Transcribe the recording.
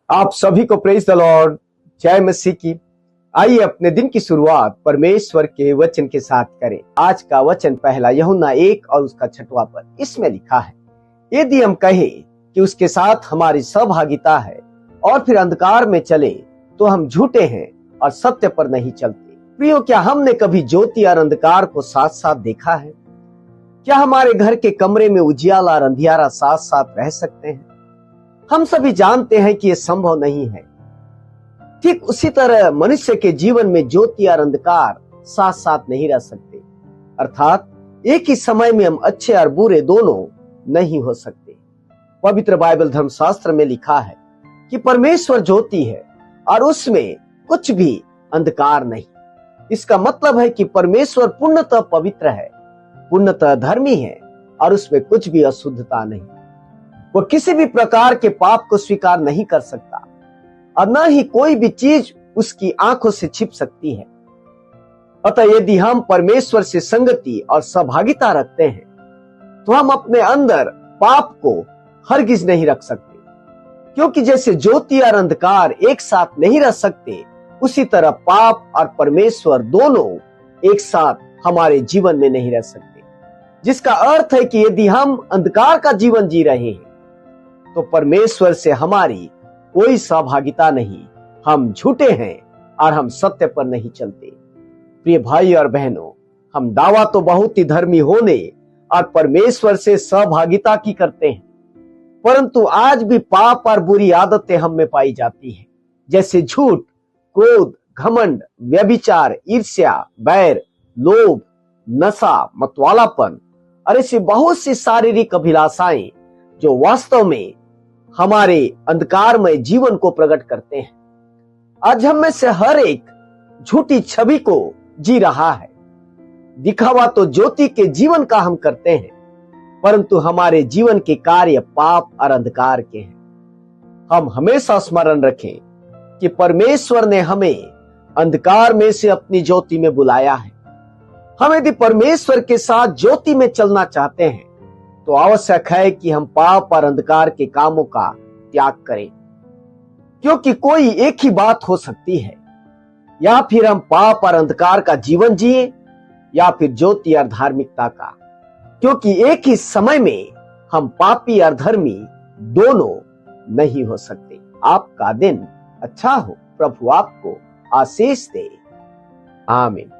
आप सभी को प्रेज द लॉर्ड, जय मसीह की। आइए अपने दिन की शुरुआत परमेश्वर के वचन के साथ करें। आज का वचन पहला यूहन्ना 1 और उसका 6वां पद। इसमें लिखा है, यदि हम कहें कि उसके साथ हमारी सहभागिता है और फिर अंधकार में चले तो हम झूठे हैं और सत्य पर नहीं चलते। प्रियो, क्या हमने कभी ज्योति और अंधकार को साथ साथ देखा है? क्या हमारे घर के कमरे में उजियाला और अंधियारा साथ साथ रह सकते हैं? हम सभी जानते हैं कि यह संभव नहीं है। ठीक उसी तरह मनुष्य के जीवन में ज्योति और अंधकार साथ साथ नहीं रह सकते, अर्थात एक ही समय में हम अच्छे और बुरे दोनों नहीं हो सकते। पवित्र बाइबल धर्मशास्त्र में लिखा है कि परमेश्वर ज्योति है और उसमें कुछ भी अंधकार नहीं। इसका मतलब है कि परमेश्वर पूर्णतः पवित्र है, पूर्णतः धर्मी है और उसमें कुछ भी अशुद्धता नहीं। वो किसी भी प्रकार के पाप को स्वीकार नहीं कर सकता और न ही कोई भी चीज उसकी आंखों से छिप सकती है। अतः यदि हम परमेश्वर से संगति और सहभागिता रखते हैं तो हम अपने अंदर पाप को हरगिज नहीं रख सकते, क्योंकि जैसे ज्योति और अंधकार एक साथ नहीं रह सकते, उसी तरह पाप और परमेश्वर दोनों एक साथ हमारे जीवन में नहीं रह सकते। जिसका अर्थ है कि यदि हम अंधकार का जीवन जी रहे हैं तो परमेश्वर से हमारी कोई सहभागिता नहीं, हम झूठे हैं और हम सत्य पर नहीं चलते। प्रिय भाई और बहनों, हम दावा तो बहुत ही धर्मी होने और परमेश्वर से सहभागिता की करते हैं, परंतु आज भी पाप और बुरी आदतें हम में पाई जाती हैं, जैसे झूठ, क्रोध, घमंड, व्यभिचार, ईर्ष्या, बैर, लोभ, नशा, मतवालापन और ऐसी बहुत सी शारीरिक अभिलाषाएं जो वास्तव में हमारे अंधकारमय जीवन को प्रकट करते हैं। आज हम में से हर एक झूठी छवि को जी रहा है। दिखावा तो ज्योति के जीवन का हम करते हैं, परंतु हमारे जीवन के कार्य पाप और अंधकार के हैं। हम हमेशा स्मरण रखें कि परमेश्वर ने हमें अंधकार में से अपनी ज्योति में बुलाया है। हम यदि परमेश्वर के साथ ज्योति में चलना चाहते हैं तो आवश्यक है कि हम पाप और अंधकार के कामों का त्याग करें, क्योंकि कोई एक ही बात हो सकती है, या फिर हम पाप और अंधकार का जीवन जिए या फिर ज्योति और धार्मिकता का, क्योंकि एक ही समय में हम पापी और धर्मी दोनों नहीं हो सकते। आपका दिन अच्छा हो, प्रभु आपको आशीष दे। आमीन।